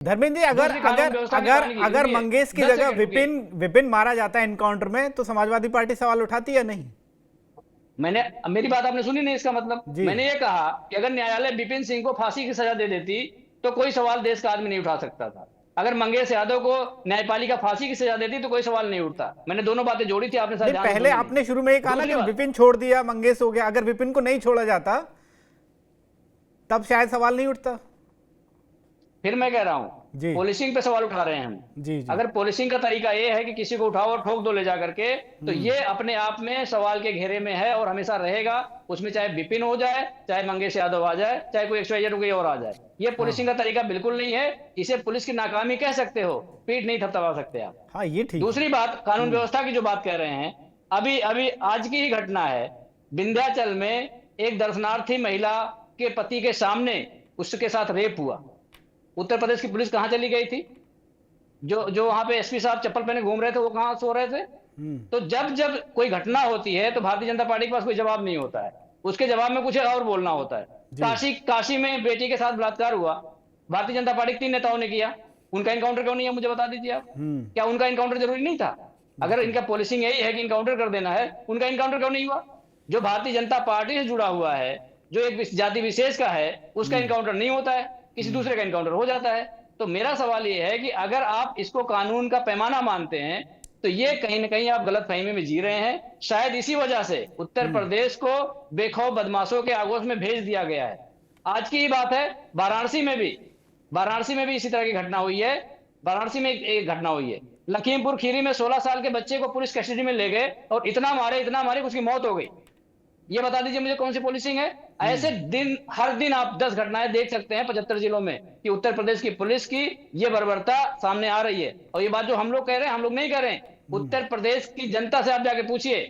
धर्मेंद्र जी, अगर अगर अगर अगर मंगेश की जगह विपिन मारा जाता है एनकाउंटर में, तो समाजवादी पार्टी सवाल उठाती है नहीं? मेरी बात आपने सुनी नहीं। इसका मतलब जी। मैंने ये कहा कि अगर न्यायालय विपिन सिंह को फांसी की सजा दे देती तो कोई सवाल देश का आदमी नहीं उठा सकता था। अगर मंगेश यादव को न्यायपालिका फांसी की सजा देती तो कोई सवाल नहीं उठता। मैंने दोनों बातें जोड़ी थी, आपने शायद ध्यान से पहले सुनी आपने नहीं। शुरू में ये कहा ना कि विपिन छोड़ दिया, मंगेश हो गया। अगर विपिन को नहीं छोड़ा जाता तब शायद सवाल नहीं उठता। फिर मैं कह रहा हूं, जी पुलिसिंग पे सवाल उठा रहे हैं हम। जी जी। अगर पुलिसिंग का तरीका ये है कि किसी को उठाओ और ठोक दो ले जा करके, तो ये अपने आप में सवाल के घेरे में है और हमेशा रहेगा। उसमें चाहे विपिन हो जाए, चाहे मंगेश यादव आ जाए, चाहे कोई XYZ कोई और आ जाए, ये पुलिसिंग का तरीका बिल्कुल नहीं है। इसे पुलिस की नाकामी कह सकते हो, पीठ नहीं थपथपा सकते आप। हाँ, ये ठीक। दूसरी बात, कानून व्यवस्था की जो बात कह रहे हैं, अभी अभी आज की ही घटना है। विंध्याचल में एक दर्शनार्थी महिला के पति के सामने उसके साथ रेप हुआ। उत्तर प्रदेश की पुलिस कहां चली गई थी? जो जो वहां पे SP साहब चप्पल पहने घूम रहे थे, वो कहां सो रहे थे? तो जब जब कोई घटना होती है तो भारतीय जनता पार्टी के पास कोई जवाब नहीं होता है। उसके जवाब में कुछ और बोलना होता है। काशी में बेटी के साथ बलात्कार हुआ, भारतीय जनता पार्टी के 3 नेताओं ने किया। उनका इनकाउंटर क्यों नहीं है? मुझे बता दीजिए आप। क्या उनका इनकाउंटर जरूरी नहीं था? अगर इनका पॉलिसिंग यही है कि इनकाउंटर कर देना है, उनका इनकाउंटर क्यों नहीं हुआ? जो भारतीय जनता पार्टी से जुड़ा हुआ है, जो एक जाति विशेष का है, उसका इनकाउंटर नहीं होता है, किसी दूसरे का इनकाउंटर हो जाता है। तो मेरा सवाल ये है कि अगर आप इसको कानून का पैमाना मानते हैं तो ये कहीं ना कहीं आप गलतफहमी में जी रहे हैं। शायद इसी वजह से उत्तर प्रदेश को बेखौफ बदमाशों के आगोश में भेज दिया गया है। आज की ही बात है, वाराणसी में भी इसी तरह की घटना हुई है। वाराणसी में एक घटना हुई है। लखीमपुर खीरी में 16 साल के बच्चे को पुलिस कस्टडी में ले गए और इतना मारे कि उसकी मौत हो गई। ये बता दीजिए मुझे कौन सी पुलिसिंग है? ऐसे हर दिन आप 10 घटनाएं देख सकते हैं 75 जिलों में कि उत्तर प्रदेश की पुलिस की ये बर्बरता सामने आ रही है। और ये बात जो हम लोग कह रहे हैं, हम लोग नहीं कह रहे हैं। उत्तर प्रदेश की जनता से आप जाके पूछिए।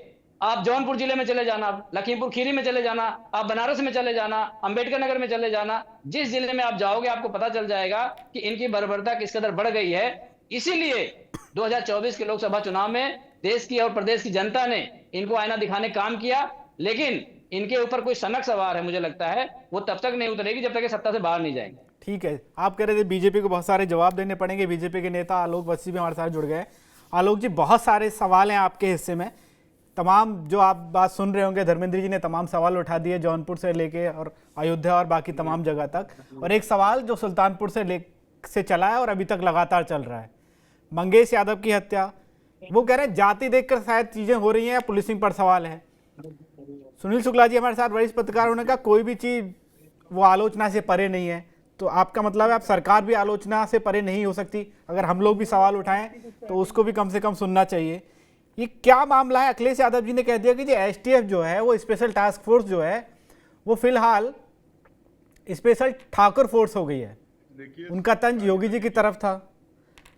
आप जौनपुर जिले में चले जाना, लखीमपुर खीरी में चले जाना, आप बनारस में चले जाना, अंबेडकर नगर में चले जाना, जिस जिले में आप जाओगे आपको पता चल जाएगा कि इनकी बर्बरता किस कदर बढ़ गई है। इसीलिए 2024 के लोकसभा चुनाव में देश की और प्रदेश की जनता ने इनको आईना दिखाने काम किया। लेकिन इनके ऊपर कोई सनक सवार है, मुझे लगता है वो तब तक नहीं उतरेगी जब तक ये सत्ता से बाहर नहीं जाएंगे। ठीक है, आप कह रहे थे बीजेपी को बहुत सारे जवाब देने पड़ेंगे। बीजेपी के नेता आलोक बस्सी भी हमारे साथ जुड़ गए। आलोक जी, बहुत सारे सवाल हैं आपके हिस्से में। तमाम जो आप बात सुन रहे होंगे, धर्मेंद्र जी ने तमाम सवाल उठा दिए, जौनपुर से लेके और अयोध्या और बाकी तमाम जगह तक। और एक सवाल जो सुल्तानपुर से चला है और अभी तक लगातार चल रहा है, मंगेश यादव की हत्या। वो कह रहे हैं जाति देखकर शायद चीजें हो रही हैं या पुलिसिंग पर सवाल है। सुनील शुक्ला जी हमारे साथ वरिष्ठ पत्रकार होने का, कोई भी चीज वो आलोचना से परे नहीं है। तो आपका मतलब है आप सरकार भी आलोचना से परे नहीं हो सकती? अगर हम लोग भी सवाल उठाएं तो उसको भी कम से कम सुनना चाहिए। ये क्या मामला है? अखिलेश यादव जी ने कह दिया कि जो STF जो है, वो स्पेशल टास्क फोर्स जो है, वो फिलहाल स्पेशल ठाकुर फोर्स हो गई है। उनका तंज योगी जी की तरफ था।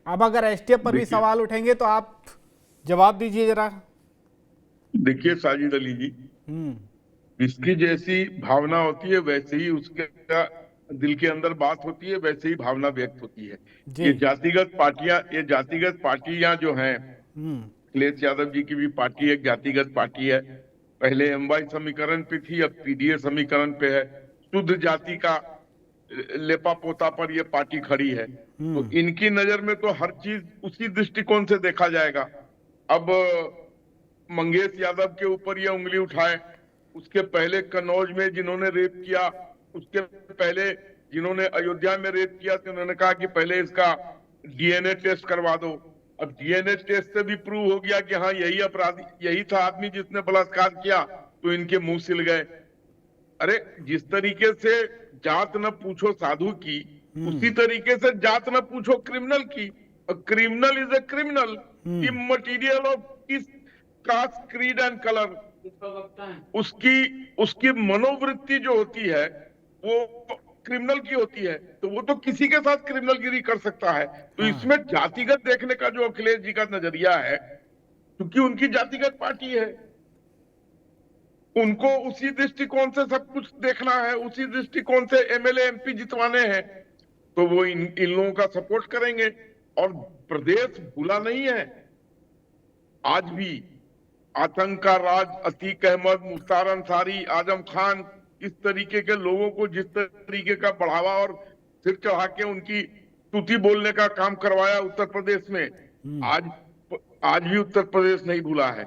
अब अगर STF पर भी सवाल उठेंगे तो आप जवाब दीजिए जरा। देखिए साजिद अली जी, इसकी जैसी भावना होती है वैसे ही उसके दिल के अंदर बात होती है, वैसे ही भावना व्यक्त होती है। ये जातिगत पार्टियां जो हैं, अखिलेश यादव जी की भी पार्टी एक जातिगत पार्टी है। पहले MY समीकरण पे थी, अब PDA समीकरण पे है। शुद्ध जाति का लेपा पोता पर ये पार्टी खड़ी है। तो इनकी नजर में तो हर चीज उसी दृष्टिकोण से देखा जाएगा। अब मंगेश यादव के ऊपर ये उंगली उठाए, उसके पहले कन्नौज में जिन्होंने रेप किया, उसके पहले जिन्होंने अयोध्या में रेप किया, तो उन्होंने कहा कि पहले इसका DNA टेस्ट करवा दो। अब DNA टेस्ट से भी प्रूव हो गया कि हाँ यही अपराधी, यही था आदमी जिसने बलात्कार किया, तो इनके मुंह सिल गए। अरे जिस तरीके से जात न पूछो साधु की, उसी तरीके से जात न पूछो क्रिमिनल की। Criminal is a criminal, immaterial of किस कास्ट, क्रीड एंड कलर। उसकी मनोवृत्ति जो होती है वो क्रिमिनल की होती है, तो वो तो किसी के साथ क्रिमिनलगिरी कर सकता है। तो इसमें जातिगत देखने का जो अखिलेश जी का नजरिया है, क्योंकि उनकी जातिगत पार्टी है, उनको उसी दृष्टिकोण से सब कुछ देखना है, उसी दृष्टिकोण से MLA MP जितवाने हैं, तो वो इन लोगों का सपोर्ट करेंगे। और प्रदेश भूला नहीं है, आज भी आतंक का राज, अतीक अहमद, मुख्तार अंसारी, आजम खान, इस तरीके के लोगों को जिस तरीके का बढ़ावा और सिर चढ़ा के उनकी स्तुति बोलने का काम करवाया उत्तर प्रदेश में, आज आज भी उत्तर प्रदेश नहीं भूला है।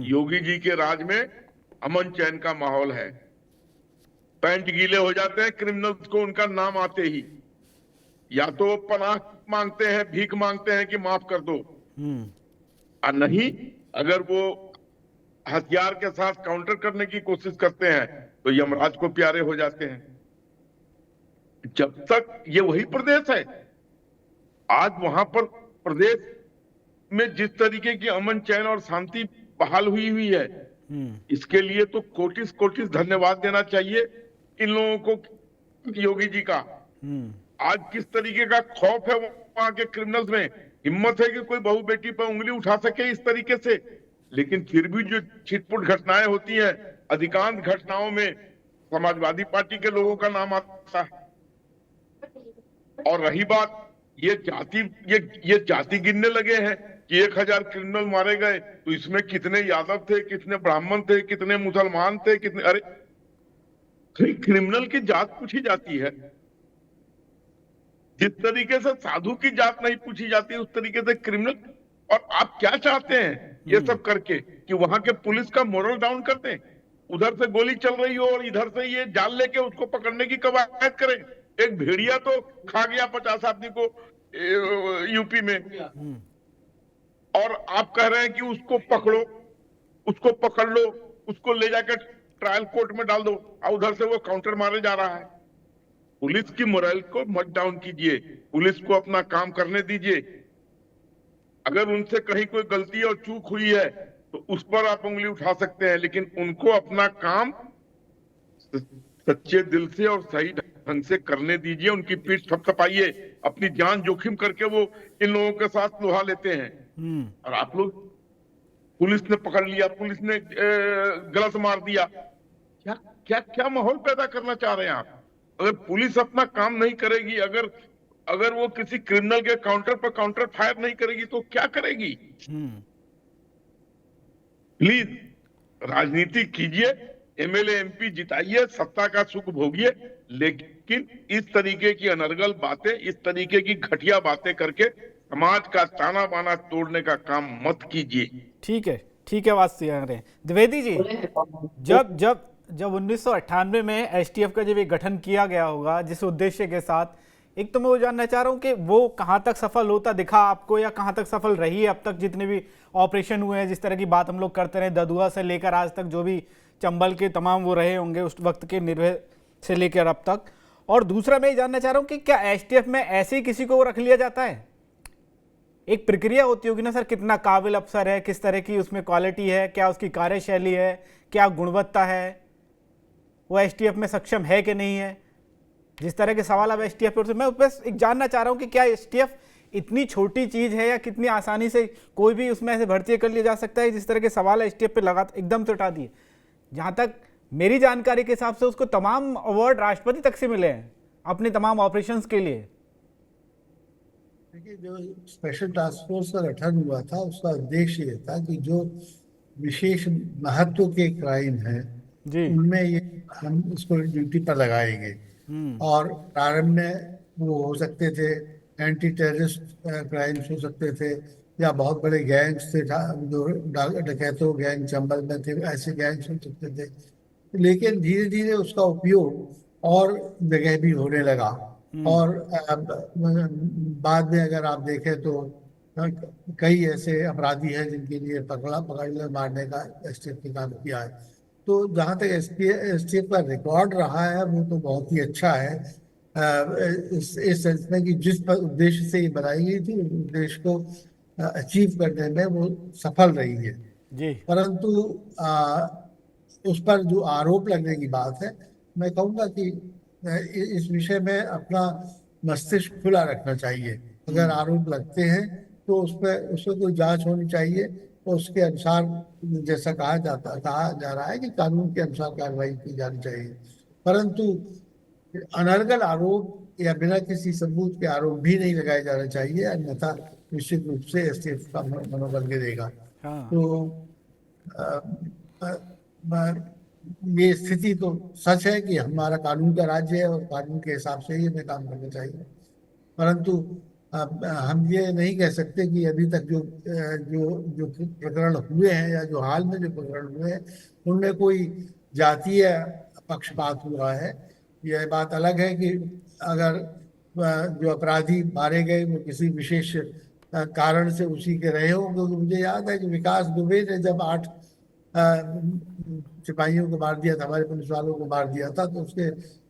योगी जी के राज में अमन चैन का माहौल है। पैंट गीले हो जाते हैं क्रिमिनल्स को उनका नाम आते ही, या तो वो पनाह मांगते हैं, भीख मांगते हैं कि माफ कर दो, और नहीं अगर वो हथियार के साथ काउंटर करने की कोशिश करते हैं तो यमराज को प्यारे हो जाते हैं। जब तक ये वही प्रदेश है, आज वहां पर प्रदेश में जिस तरीके की अमन चैन और शांति बहाल हुई है, इसके लिए तो कोटिस कोटिस धन्यवाद देना चाहिए इन लोगों को, योगी जी का। आज किस तरीके का खौफ है वहां के क्रिमिनल्स में, हिम्मत है कि कोई बहू बेटी पर उंगली उठा सके इस तरीके से। लेकिन फिर भी जो छिटपुट घटनाएं होती हैं, अधिकांश घटनाओं में समाजवादी पार्टी के लोगों का नाम आता है। और रही बात ये जाति गिनने लगे हैं कि 1000 क्रिमिनल मारे गए, तो इसमें कितने यादव थे, कितने ब्राह्मण थे, कितने मुसलमान थे, कितने, अरे क्रिमिनल की जात पूछी जाती है। जिस तरीके से साधु की जात नहीं पूछी जाती, उस तरीके से क्रिमिनल। और आप क्या चाहते हैं ये सब करके कि वहां के पुलिस का मोरल डाउन कर दें, उधर से गोली चल रही हो और इधर से ये जाल लेके उसको पकड़ने की कवायद करें। एक भेड़िया तो खा गया 50 आदमी को यूपी में, और आप कह रहे हैं कि उसको पकड़ो, उसको पकड़ लो, उसको ले जाकर ट्रायल कोर्ट में डाल दो, और उधर से वो काउंटर मारे जा रहा है। पुलिस की मोरल को मत डाउन कीजिए, पुलिस को अपना काम करने दीजिए। अगर उनसे कहीं कोई गलती और चूक हुई है तो उस पर आप उंगली उठा सकते हैं, लेकिन उनको अपना काम सच्चे दिल से और सही ढंग से करने दीजिए। उनकी पीठ थपथपाइए, अपनी जान जोखिम करके वो इन लोगों के साथ लोहा लेते हैं। और आप लोग, पुलिस ने पकड़ लिया, पुलिस ने गलत मार दिया, क्या क्या क्या माहौल पैदा करना चाह रहे हैं आप? अगर पुलिस अपना काम नहीं करेगी, अगर वो किसी क्रिमिनल के काउंटर पर काउंटर फायर नहीं करेगी तो क्या करेगी? प्लीज राजनीति कीजिए, एमएलए एमपी जिताइए, सत्ता का सुख भोगिए, लेकिन इस तरीके की अनर्गल बातें, इस तरीके की घटिया बातें करके समाज का ताना बाना तोड़ने का काम मत कीजिए। ठीक है, बात सही कह रहे हैं द्विवेदी जी। जब जब जब 1998 में एसटीएफ का जब ये गठन किया गया होगा जिस उद्देश्य के साथ, एक तो मैं वो जानना चाह रहा हूँ कि वो कहाँ तक सफल होता दिखा आपको, या कहाँ तक सफल रही है अब तक जितने भी ऑपरेशन हुए हैं, जिस तरह की बात हम लोग करते रहे, ददुआ से लेकर आज तक जो भी चंबल के तमाम वो रहे होंगे उस वक्त के निर्भय से लेकर अब तक। और दूसरा मैं ये जानना चाह रहा हूँ कि क्या एसटीएफ में ऐसे ही किसी को रख लिया जाता है? एक प्रक्रिया होती होगी ना सर, कितना काबिल अफसर है, किस तरह की उसमें क्वालिटी है, क्या उसकी कार्यशैली है, क्या गुणवत्ता है, वो एसटीएफ में सक्षम है कि नहीं है। जिस तरह के सवाल अब एसटीएफ पर, मैं बस एक जानना चाह रहा हूं कि क्या एसटीएफ इतनी छोटी चीज है या कितनी आसानी से कोई भी उसमें ऐसे भर्ती कर लिया जा सकता है? जिस तरह के सवाल एसटीएफ पे लगा एकदम से उठा दिए। जहां तक मेरी जानकारी के हिसाब से उसको तमाम अवार्ड राष्ट्रपति तक से मिले हैं अपने तमाम ऑपरेशंस के लिए। देखिए, जो स्पेशल टास्क फोर्स का गठन हुआ था उसका उद्देश्य ये था कि जो विशेष महत्व के क्राइम हैं उनमें ये हम उसको ड्यूटी पर लगाएंगे। और प्रारंभ में वो हो सकते थे एंटी टेररिस्ट क्राइम्स हो सकते थे, या बहुत बड़े गैंग्स थे जो डकैतों गैंग चंबल में थे, ऐसे गैंग्स हो सकते थे। लेकिन धीरे धीरे उसका उपयोग और जगह भी होने लगा। और बाद में अगर आप देखें तो कई ऐसे अपराधी हैं जिनके लिए पकड़ मारने का एसटीएफ ने काम किया है। तो जहाँ तक एसटीएफ का रिकॉर्ड रहा है वो तो बहुत ही अच्छा है, इस सेंस में कि जिस उद्देश्य से ये बनाई गई थी उस उद्देश्य को अचीव करने में वो सफल रही है जी। परंतु उस पर जो आरोप लगने की बात है, मैं कहूँगा कि इस विषय में अपना मस्तिष्क खुला रखना चाहिए। अगर आरोप लगते हैं तो उसमें कोई जांच होनी चाहिए और उसके अनुसार जैसा कहा जा रहा है कि कानून के अनुसार कार्रवाई की जानी चाहिए। परंतु अनर्गल आरोप या बिना किसी सबूत के आरोप भी नहीं लगाए जाने चाहिए, अन्यथा निश्चित रूप से एसटीएफ का मनोबल गिरेगा। तो ये स्थिति तो सच है कि हमारा कानून का राज्य है और कानून के हिसाब से ही हमें काम करना चाहिए। परंतु हम ये नहीं कह सकते कि अभी तक जो जो प्रकरण हुए हैं या जो हाल में जो प्रकरण हुए हैं उनमें कोई जातीय पक्षपात हुआ है। यह बात अलग है कि अगर जो अपराधी मारे गए वो किसी विशेष कारण से उसी के रहे होंगे। क्योंकि मुझे याद है कि विकास दुबे ने जब 8 सिपाहियों को मार दिया था, हमारे पुलिस वालों को मार दिया था, तो उसके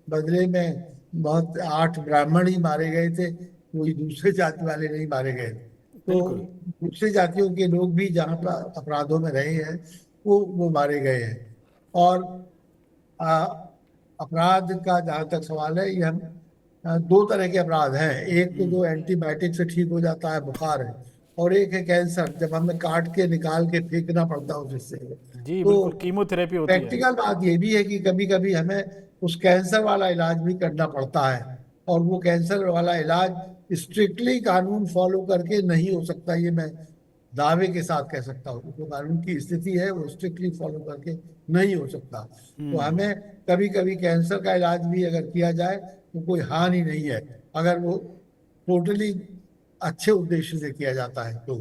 बदले में बहुत 8 ब्राह्मण ही मारे गए थे, कोई दूसरे जाति वाले नहीं मारे गए। तो दूसरी जातियों के लोग भी जहाँ पर अपराधों में रहे हैं वो मारे गए हैं। और अपराध का जहाँ तक सवाल है, ये हम 2 तरह के अपराध हैं। एक तो जो एंटीबायोटिक से ठीक हो जाता है, बुखार है, और एक है कैंसर, जब हमें काट के निकाल के फेंकना पड़ता है उस हिस्से को। जी तो बिल्कुल, कीमोथेरेपी होती है। प्रैक्टिकल बात ये भी है कि कभी कभी हमें उस कैंसर वाला इलाज भी करना पड़ता है, और वो कैंसर वाला इलाज स्ट्रिक्टली कानून फॉलो करके नहीं हो सकता, ये मैं दावे के साथ कह सकता हूँ। जो कानून की स्थिति है वो स्ट्रिक्टली फॉलो करके नहीं हो सकता। तो हमें कभी कभी कैंसर का इलाज भी अगर किया जाए तो कोई हानि नहीं है, अगर वो टोटली अच्छे उद्देश्य से किया जाता है तो।